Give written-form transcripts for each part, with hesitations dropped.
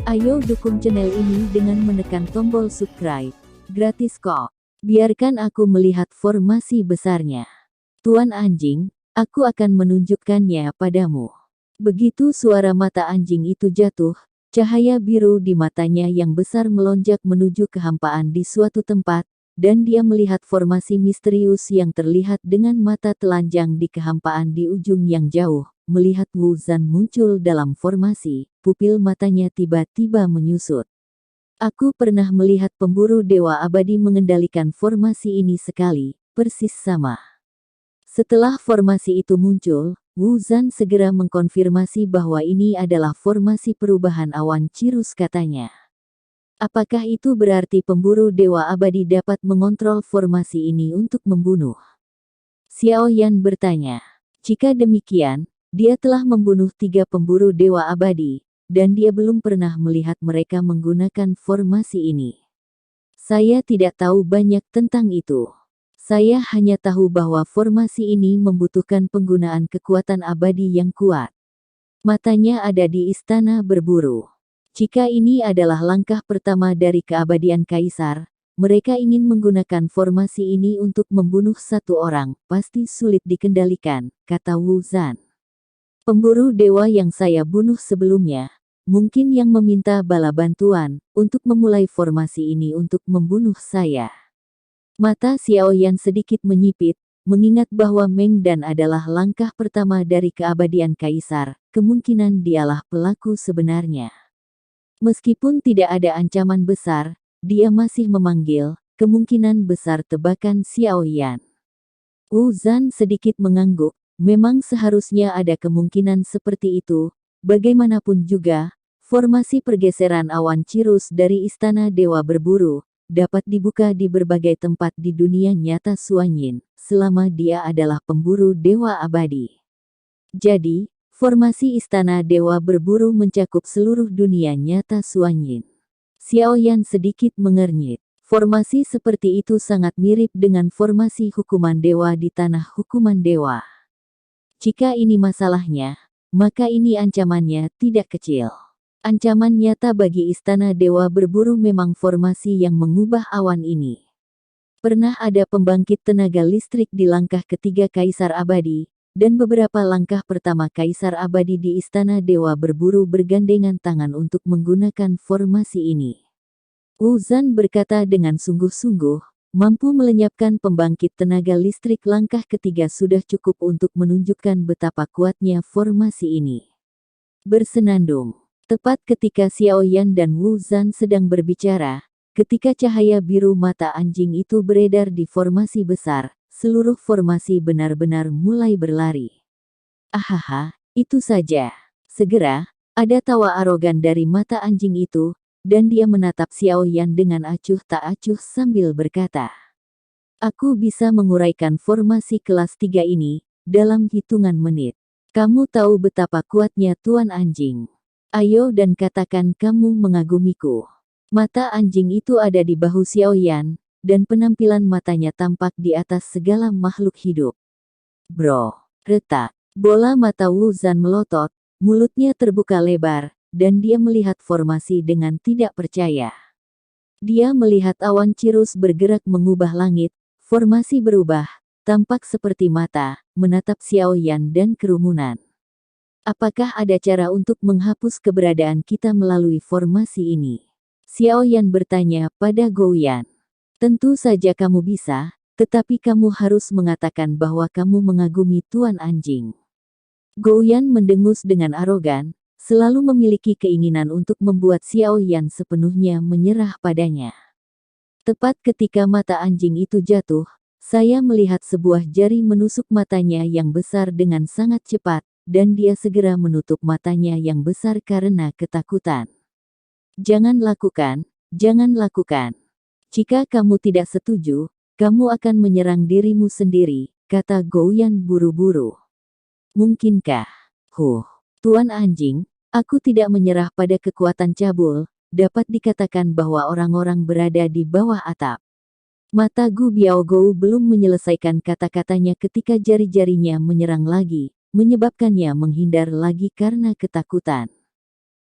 Ayo dukung channel ini dengan menekan tombol subscribe. Gratis kok. Biarkan aku melihat formasi besarnya. Tuan anjing, aku akan menunjukkannya padamu. Begitu suara mata anjing itu jatuh, cahaya biru di matanya yang besar melonjak menuju kehampaan di suatu tempat, dan dia melihat formasi misterius yang terlihat dengan mata telanjang di kehampaan di ujung yang jauh. Melihat Wu Zhan muncul dalam formasi, pupil matanya tiba-tiba menyusut. Aku pernah melihat pemburu dewa abadi mengendalikan formasi ini sekali, persis sama. Setelah formasi itu muncul, Wu Zhan segera mengkonfirmasi bahwa ini adalah formasi perubahan awan Cirrus katanya. Apakah itu berarti pemburu dewa abadi dapat mengontrol formasi ini untuk membunuh? Xiao Yan bertanya. Jika demikian, dia telah membunuh 3 pemburu dewa abadi, dan dia belum pernah melihat mereka menggunakan formasi ini. Saya tidak tahu banyak tentang itu. Saya hanya tahu bahwa formasi ini membutuhkan penggunaan kekuatan abadi yang kuat. Matanya ada di istana berburu. Jika ini adalah langkah pertama dari keabadian kaisar, mereka ingin menggunakan formasi ini untuk membunuh satu orang, pasti sulit dikendalikan, kata Wu Zhan. Pemburu dewa yang saya bunuh sebelumnya, mungkin yang meminta bala bantuan, untuk memulai formasi ini untuk membunuh saya. Mata Xiao Yan sedikit menyipit, mengingat bahwa Meng Dan adalah langkah pertama dari keabadian kaisar, kemungkinan dialah pelaku sebenarnya. Meskipun tidak ada ancaman besar, dia masih memanggil, kemungkinan besar tebakan Xiao Yan. Wu Zhan sedikit mengangguk. Memang seharusnya ada kemungkinan seperti itu, bagaimanapun juga, formasi pergeseran awan Cirrus dari Istana Dewa Berburu, dapat dibuka di berbagai tempat di dunia nyata Suanyin, selama dia adalah pemburu dewa abadi. Jadi, formasi Istana Dewa Berburu mencakup seluruh dunia nyata Suanyin. Xiao Yan sedikit mengernyit. Formasi seperti itu sangat mirip dengan formasi hukuman dewa di tanah hukuman dewa. Jika ini masalahnya, maka ini ancamannya tidak kecil. Ancaman nyata bagi Istana Dewa Berburu memang formasi yang mengubah awan ini. Pernah ada pembangkit tenaga listrik di langkah ketiga Kaisar Abadi, dan beberapa langkah pertama Kaisar Abadi di Istana Dewa Berburu bergandengan tangan untuk menggunakan formasi ini. Wu Zhan berkata dengan sungguh-sungguh, mampu melenyapkan pembangkit tenaga listrik langkah ketiga sudah cukup untuk menunjukkan betapa kuatnya formasi ini. Bersenandung. Tepat ketika Xiao Yan dan Wu Zhan sedang berbicara, ketika cahaya biru mata anjing itu beredar di formasi besar, seluruh formasi benar-benar mulai berlari. Ahaha, itu saja. Segera, ada tawa arogan dari mata anjing itu, dan dia menatap Xiao Yan dengan acuh tak acuh sambil berkata, "Aku bisa menguraikan formasi kelas 3 ini, dalam hitungan menit. Kamu tahu betapa kuatnya Tuan Anjing. Ayo dan katakan kamu mengagumiku." Mata anjing itu ada di bahu Xiao Yan, dan penampilan matanya tampak di atas segala makhluk hidup. Bro, retak. Bola mata Wu Zhan melotot, mulutnya terbuka lebar, dan dia melihat formasi dengan tidak percaya. Dia melihat awan Cirrus bergerak mengubah langit, formasi berubah, tampak seperti mata, menatap Xiao Yan dan kerumunan. Apakah ada cara untuk menghapus keberadaan kita melalui formasi ini? Xiao Yan bertanya pada Gou Yan. Tentu saja kamu bisa, tetapi kamu harus mengatakan bahwa kamu mengagumi Tuan Anjing. Gou Yan mendengus dengan arogan, selalu memiliki keinginan untuk membuat Xiao Yan sepenuhnya menyerah padanya. Tepat ketika mata anjing itu jatuh, saya melihat sebuah jari menusuk matanya yang besar dengan sangat cepat, dan dia segera menutup matanya yang besar karena ketakutan. Jangan lakukan, jangan lakukan. Jika kamu tidak setuju, kamu akan menyerang dirimu sendiri, kata Gou Yan buru-buru. Mungkinkah? Tuan Anjing, aku tidak menyerah pada kekuatan cabul, dapat dikatakan bahwa orang-orang berada di bawah atap. Mata Gu Biaogou belum menyelesaikan kata-katanya ketika jari-jarinya menyerang lagi, menyebabkannya menghindar lagi karena ketakutan.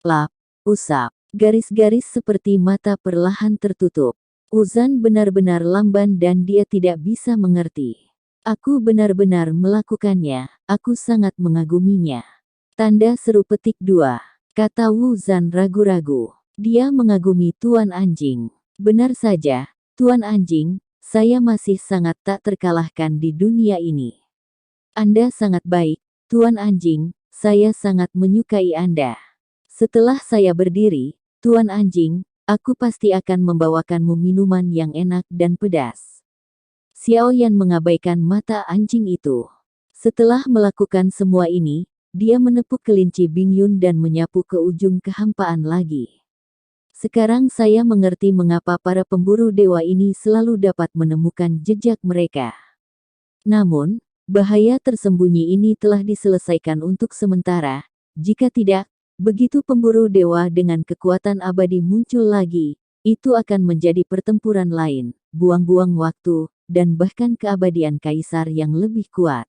Lap, usap, Garis-garis seperti mata perlahan tertutup. Uzan benar-benar lamban dan dia tidak bisa mengerti. Aku benar-benar melakukannya, aku sangat mengaguminya. Tanda seru petik 2. Kata Wu Zan ragu-ragu. Dia mengagumi Tuan Anjing. Benar saja, Tuan Anjing, saya masih sangat tak terkalahkan di dunia ini. Anda sangat baik, Tuan Anjing, saya sangat menyukai Anda. Setelah saya berdiri, Tuan Anjing, aku pasti akan membawakanmu minuman yang enak dan pedas. Xiao Yan mengabaikan mata anjing itu. Setelah melakukan semua ini, dia menepuk kelinci Bingyun dan menyapu ke ujung kehampaan lagi. Sekarang saya mengerti mengapa para pemburu dewa ini selalu dapat menemukan jejak mereka. Namun, bahaya tersembunyi ini telah diselesaikan untuk sementara. Jika tidak, begitu pemburu dewa dengan kekuatan abadi muncul lagi, itu akan menjadi pertempuran lain, buang-buang waktu, dan bahkan keabadian kaisar yang lebih kuat.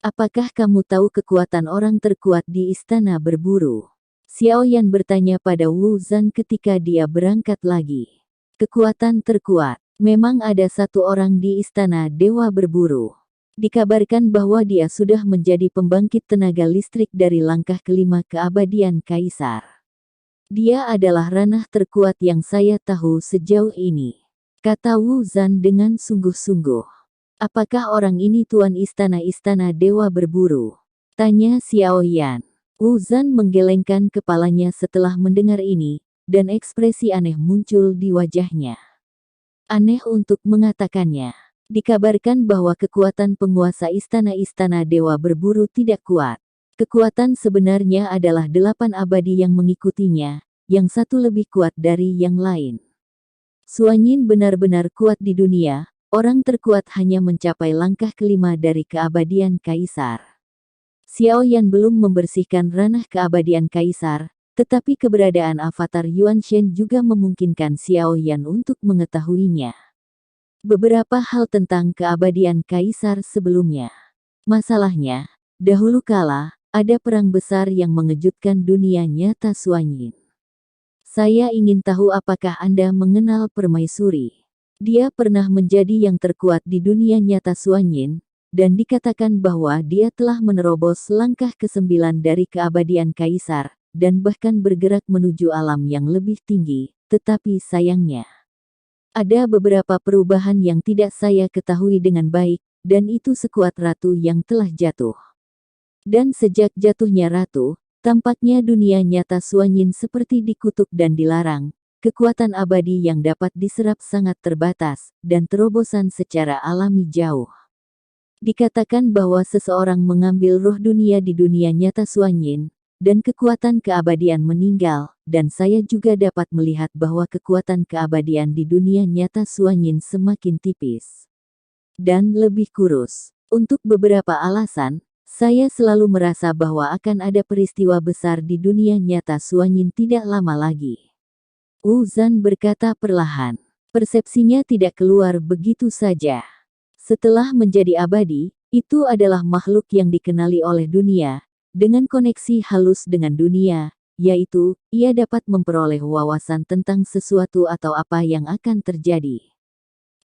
Apakah kamu tahu kekuatan orang terkuat di istana berburu? Xiao Yan bertanya pada Wu Zan ketika dia berangkat lagi. Kekuatan terkuat. Memang ada satu orang di istana dewa berburu. Dikabarkan bahwa dia sudah menjadi pembangkit tenaga listrik dari langkah kelima keabadian kaisar. Dia adalah ranah terkuat yang saya tahu sejauh ini. Kata Wu Zan dengan sungguh-sungguh. Apakah orang ini tuan istana-istana dewa berburu? Tanya Xiao Yan. Wu Zan menggelengkan kepalanya setelah mendengar ini, dan ekspresi aneh muncul di wajahnya. Aneh untuk mengatakannya. Dikabarkan bahwa kekuatan penguasa istana-istana dewa berburu tidak kuat. Kekuatan sebenarnya adalah 8 abadi yang mengikutinya, yang satu lebih kuat dari yang lain. Suanyin benar-benar kuat di dunia, orang terkuat hanya mencapai langkah kelima dari keabadian kaisar. Xiao Yan belum membersihkan ranah keabadian kaisar, tetapi keberadaan avatar Yuan Shen juga memungkinkan Xiao Yan untuk mengetahuinya. Beberapa hal tentang keabadian kaisar sebelumnya. Masalahnya, dahulu kala, ada perang besar yang mengejutkan dunia nyata Suanyin. Saya ingin tahu apakah Anda mengenal Permaisuri. Dia pernah menjadi yang terkuat di dunia nyata Suanyin, dan dikatakan bahwa dia telah menerobos langkah ke-9 dari keabadian kaisar, dan bahkan bergerak menuju alam yang lebih tinggi, tetapi sayangnya, ada beberapa perubahan yang tidak saya ketahui dengan baik, dan itu sekuat ratu yang telah jatuh. Dan sejak jatuhnya ratu, tampaknya dunia nyata Suanyin seperti dikutuk dan dilarang. Kekuatan abadi yang dapat diserap sangat terbatas, dan terobosan secara alami jauh. Dikatakan bahwa seseorang mengambil roh dunia di dunia nyata Suanyin, dan kekuatan keabadian meninggal, dan saya juga dapat melihat bahwa kekuatan keabadian di dunia nyata Suanyin semakin tipis dan lebih kurus. Untuk beberapa alasan, saya selalu merasa bahwa akan ada peristiwa besar di dunia nyata Suanyin tidak lama lagi. Wu Zan berkata perlahan. Persepsinya tidak keluar begitu saja. Setelah menjadi abadi, itu adalah makhluk yang dikenali oleh dunia, dengan koneksi halus dengan dunia, yaitu, ia dapat memperoleh wawasan tentang sesuatu atau apa yang akan terjadi.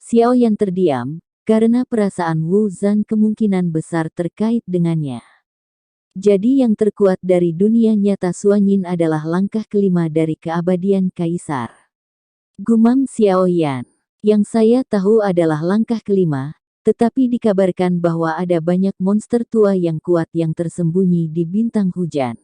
Xiao Yan terdiam, karena perasaan Wu Zan kemungkinan besar terkait dengannya. Jadi yang terkuat dari dunia nyata Suanyin adalah langkah kelima dari keabadian kaisar. Gumam Xiao Yan. Yang saya tahu adalah langkah kelima, tetapi dikabarkan bahwa ada banyak monster tua yang kuat yang tersembunyi di bintang hujan.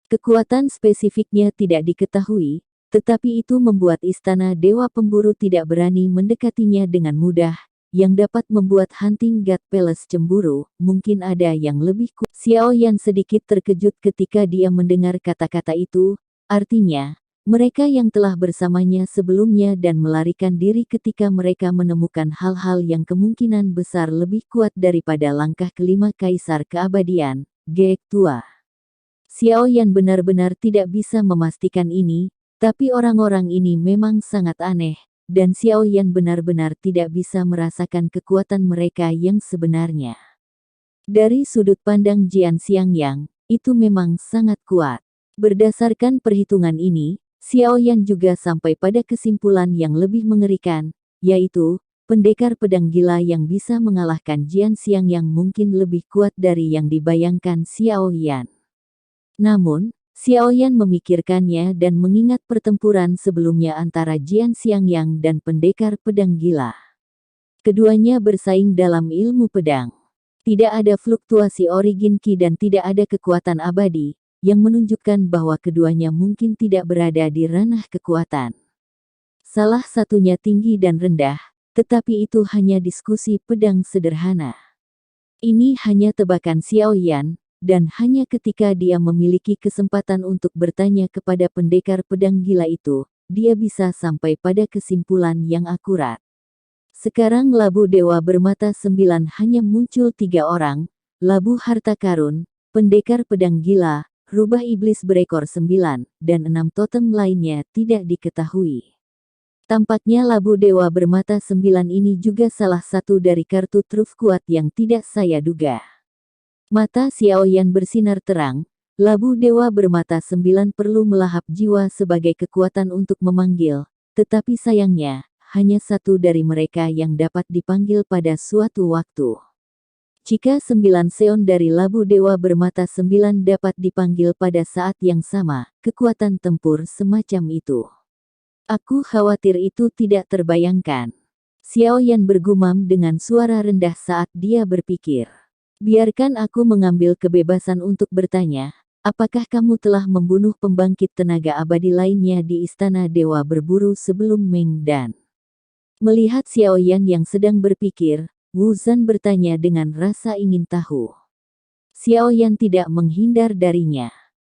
Kekuatan spesifiknya tidak diketahui, tetapi itu membuat istana dewa pemburu tidak berani mendekatinya dengan mudah, yang dapat membuat Hunting God Palace cemburu. Mungkin ada yang lebih kuat. Xiao Yan sedikit terkejut ketika dia mendengar kata-kata itu, artinya, mereka yang telah bersamanya sebelumnya dan melarikan diri ketika mereka menemukan hal-hal yang kemungkinan besar lebih kuat daripada langkah kelima kaisar keabadian, Geek Tua. Xiao Yan benar-benar tidak bisa memastikan ini, tapi orang-orang ini memang sangat aneh, dan Xiao Yan benar-benar tidak bisa merasakan kekuatan mereka yang sebenarnya. Dari sudut pandang Jian Xiangyang, itu memang sangat kuat. Berdasarkan perhitungan ini, Xiao Yan juga sampai pada kesimpulan yang lebih mengerikan, yaitu pendekar pedang gila yang bisa mengalahkan Jian Xiang yang mungkin lebih kuat dari yang dibayangkan Xiao Yan. Namun, Xiao Yan memikirkannya dan mengingat pertempuran sebelumnya antara Jian Xiangyang dan pendekar pedang gila. Keduanya bersaing dalam ilmu pedang. Tidak ada fluktuasi origin Qi dan tidak ada kekuatan abadi, yang menunjukkan bahwa keduanya mungkin tidak berada di ranah kekuatan. Salah satunya tinggi dan rendah, tetapi itu hanya diskusi pedang sederhana. Ini hanya tebakan Xiao Yan, dan hanya ketika dia memiliki kesempatan untuk bertanya kepada pendekar pedang gila itu, dia bisa sampai pada kesimpulan yang akurat. Sekarang labu dewa bermata 9 hanya muncul 3 orang, labu harta karun, pendekar pedang gila, rubah iblis berekor 9, dan 6 totem lainnya tidak diketahui. Tampaknya labu dewa bermata 9 ini juga salah satu dari kartu truf kuat yang tidak saya duga. Mata Xiao Yan bersinar terang, labu dewa bermata 9 perlu melahap jiwa sebagai kekuatan untuk memanggil, tetapi sayangnya, hanya satu dari mereka yang dapat dipanggil pada suatu waktu. Jika 9 seon dari labu dewa bermata 9 dapat dipanggil pada saat yang sama, kekuatan tempur semacam itu. Aku khawatir itu tidak terbayangkan. Xiao Yan bergumam dengan suara rendah saat dia berpikir. Biarkan aku mengambil kebebasan untuk bertanya, apakah kamu telah membunuh pembangkit tenaga abadi lainnya di Istana Dewa Berburu sebelum Meng Dan? Melihat Xiao Yan yang sedang berpikir, Wu Zhan bertanya dengan rasa ingin tahu. Xiao Yan tidak menghindar darinya.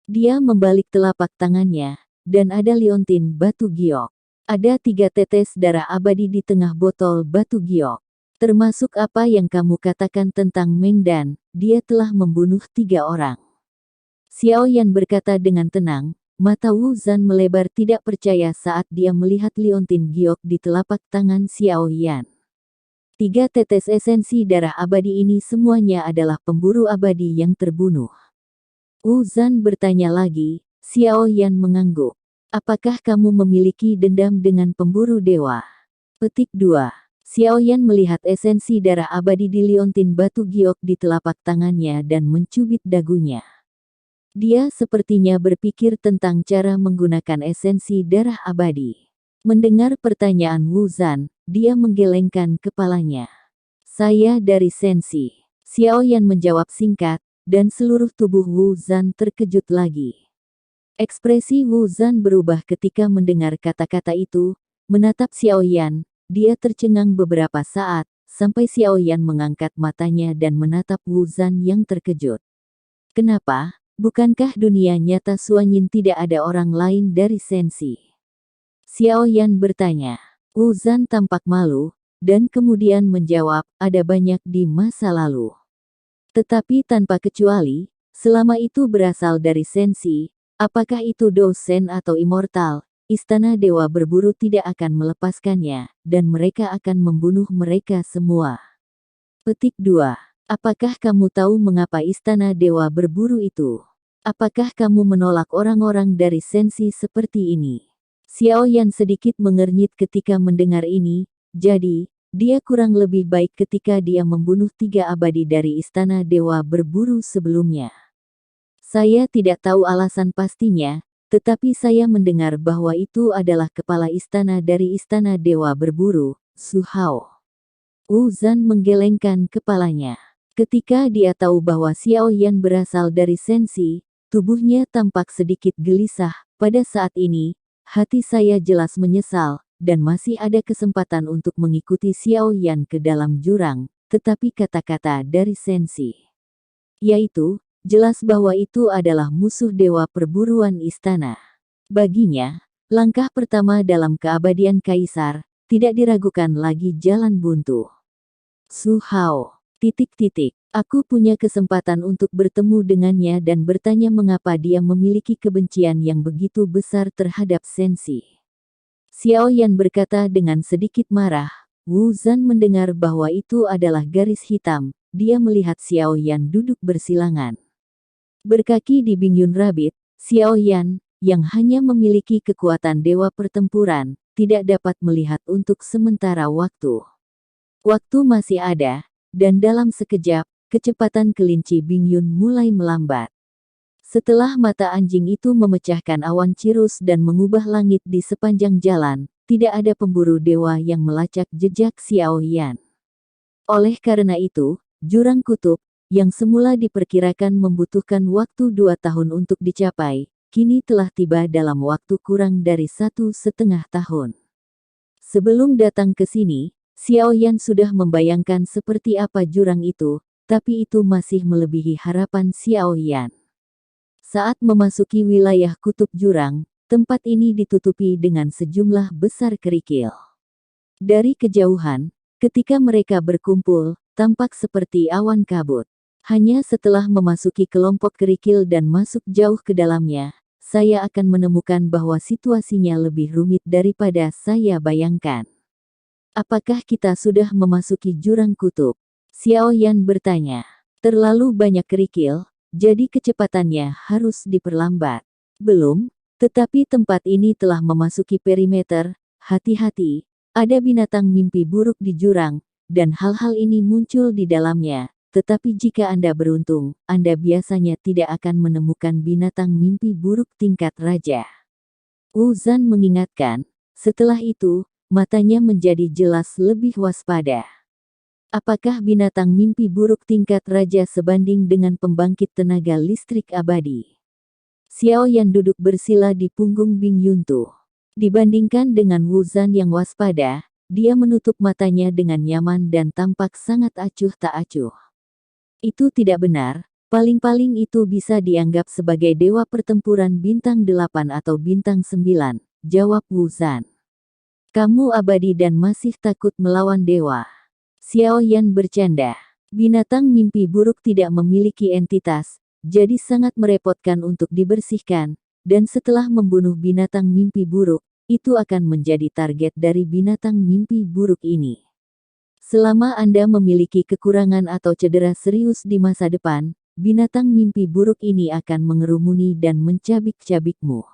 Dia membalik telapak tangannya, dan ada liontin batu giok. Ada 3 tetes darah abadi di tengah botol batu giok. Termasuk apa yang kamu katakan tentang Meng Dan, dia telah membunuh 3 orang. Xiao Yan berkata dengan tenang. Mata Wu Zhan melebar tidak percaya saat dia melihat liontin giok di telapak tangan Xiao Yan. 3 tetes esensi darah abadi ini semuanya adalah pemburu abadi yang terbunuh. Wu Zhan bertanya lagi, Xiao Yan mengangguk. Apakah kamu memiliki dendam dengan pemburu dewa? Petik 2. Xiao Yan melihat esensi darah abadi di liontin batu giok di telapak tangannya dan mencubit dagunya. Dia sepertinya berpikir tentang cara menggunakan esensi darah abadi. Mendengar pertanyaan Wu Zhan, dia menggelengkan kepalanya. Saya dari Sensi. Xiao Yan menjawab singkat, dan seluruh tubuh Wu Zhan terkejut lagi. Ekspresi Wu Zhan berubah ketika mendengar kata-kata itu, menatap Xiao Yan, dia tercengang beberapa saat, sampai Xiao Yan mengangkat matanya dan menatap Wu Zhan yang terkejut. Kenapa? Bukankah dunia nyata Suanyin tidak ada orang lain dari Sensi? Xiao Yan bertanya. Wu Zhan tampak malu, dan kemudian menjawab, ada banyak di masa lalu. Tetapi tanpa kecuali, selama itu berasal dari Sensi, apakah itu dosen atau immortal, Istana Dewa Berburu tidak akan melepaskannya, dan mereka akan membunuh mereka semua. Petik 2. Apakah kamu tahu mengapa Istana Dewa Berburu itu? Apakah kamu menolak orang-orang dari Sensi seperti ini? Xiao Yan sedikit mengernyit ketika mendengar ini, jadi, dia kurang lebih baik ketika dia membunuh 3 abadi dari Istana Dewa Berburu sebelumnya. Saya tidak tahu alasan pastinya, tetapi saya mendengar bahwa itu adalah kepala istana dari Istana Dewa Berburu, Su Hao. Wu Zhan menggelengkan kepalanya. Ketika dia tahu bahwa Xiao Yan berasal dari Sensi, tubuhnya tampak sedikit gelisah. Pada saat ini, hati saya jelas menyesal, dan masih ada kesempatan untuk mengikuti Xiao Yan ke dalam jurang, tetapi kata-kata dari Sensi, yaitu, jelas bahwa itu adalah musuh dewa perburuan istana. Baginya, langkah pertama dalam keabadian kaisar, tidak diragukan lagi jalan buntu. Su Hao. Aku punya kesempatan untuk bertemu dengannya dan bertanya mengapa dia memiliki kebencian yang begitu besar terhadap Sensi. Xiao Yan berkata dengan sedikit marah. Wu Zhan mendengar bahwa itu adalah garis hitam, dia melihat Xiao Yan duduk bersilangan. Berkaki di Bingyun Rabbit, Xiao Yan, yang hanya memiliki kekuatan dewa pertempuran, tidak dapat melihat untuk sementara waktu. Waktu masih ada, dan dalam sekejap, kecepatan kelinci Bingyun mulai melambat. Setelah mata anjing itu memecahkan awan cirrus dan mengubah langit di sepanjang jalan, tidak ada pemburu dewa yang melacak jejak Xiao Yan. Oleh karena itu, jurang kutub, yang semula diperkirakan membutuhkan waktu 2 tahun untuk dicapai, kini telah tiba dalam waktu kurang dari 1,5 tahun. Sebelum datang ke sini, Xiao Yan sudah membayangkan seperti apa jurang itu, tapi itu masih melebihi harapan Xiao Yan. Saat memasuki wilayah kutub jurang, tempat ini ditutupi dengan sejumlah besar kerikil. Dari kejauhan, ketika mereka berkumpul, tampak seperti awan kabut. Hanya setelah memasuki kelompok kerikil dan masuk jauh ke dalamnya, saya akan menemukan bahwa situasinya lebih rumit daripada saya bayangkan. Apakah kita sudah memasuki jurang kutub? Xiao Yan bertanya. Terlalu banyak kerikil, jadi kecepatannya harus diperlambat. Belum, tetapi tempat ini telah memasuki perimeter. Hati-hati, ada binatang mimpi buruk di jurang, dan hal-hal ini muncul di dalamnya. Tetapi jika Anda beruntung, Anda biasanya tidak akan menemukan binatang mimpi buruk tingkat raja. Wu Zan mengingatkan. Setelah itu, matanya menjadi jelas lebih waspada. Apakah binatang mimpi buruk tingkat raja sebanding dengan pembangkit tenaga listrik abadi? Xiao Yan duduk bersila di punggung Bingyun Tu. Dibandingkan dengan Wu Zan yang waspada, dia menutup matanya dengan nyaman dan tampak sangat acuh tak acuh. Itu tidak benar, paling-paling itu bisa dianggap sebagai dewa pertempuran bintang 8 atau bintang 9, jawab Wu Zan. Kamu abadi dan masih takut melawan dewa. Xiao Yan bercanda. Binatang mimpi buruk tidak memiliki entitas, jadi sangat merepotkan untuk dibersihkan, dan setelah membunuh binatang mimpi buruk, itu akan menjadi target dari binatang mimpi buruk ini. Selama Anda memiliki kekurangan atau cedera serius di masa depan, binatang mimpi buruk ini akan mengerumuni dan mencabik-cabikmu.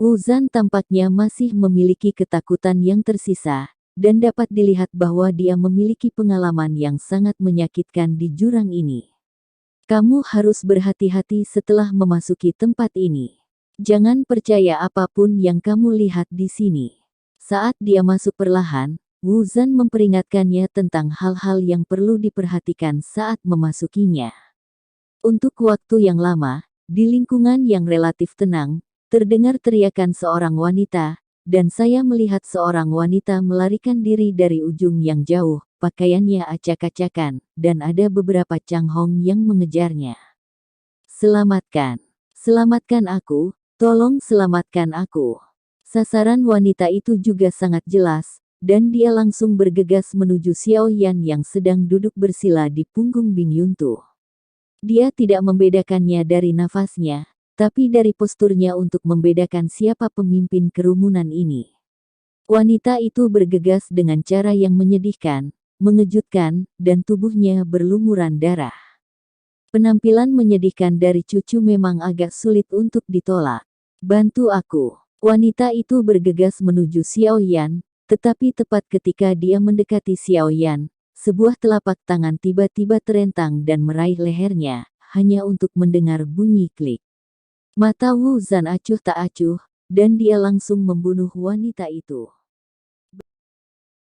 Wu Zan tampaknya masih memiliki ketakutan yang tersisa, dan dapat dilihat bahwa dia memiliki pengalaman yang sangat menyakitkan di jurang ini. Kamu harus berhati-hati setelah memasuki tempat ini. Jangan percaya apapun yang kamu lihat di sini. Saat dia masuk perlahan, Wu Zan memperingatkannya tentang hal-hal yang perlu diperhatikan saat memasukinya. Untuk waktu yang lama, di lingkungan yang relatif tenang, terdengar teriakan seorang wanita, dan saya melihat seorang wanita melarikan diri dari ujung yang jauh, pakaiannya acak-acakan, dan ada beberapa Changhong yang mengejarnya. Selamatkan. Selamatkan aku, tolong selamatkan aku. Sasaran wanita itu juga sangat jelas, dan dia langsung bergegas menuju Xiao Yan yang sedang duduk bersila di punggung Bingyun Tu. Dia tidak membedakannya dari nafasnya, tapi dari posturnya untuk membedakan siapa pemimpin kerumunan ini. Wanita itu bergegas dengan cara yang menyedihkan, mengejutkan, dan tubuhnya berlumuran darah. Penampilan menyedihkan dari cucu memang agak sulit untuk ditolak. Bantu aku. Wanita itu bergegas menuju Xiao Yan, tetapi tepat ketika dia mendekati Xiao Yan, sebuah telapak tangan tiba-tiba terentang dan meraih lehernya, hanya untuk mendengar bunyi klik. Mata Wu Zan acuh tak acuh, dan dia langsung membunuh wanita itu.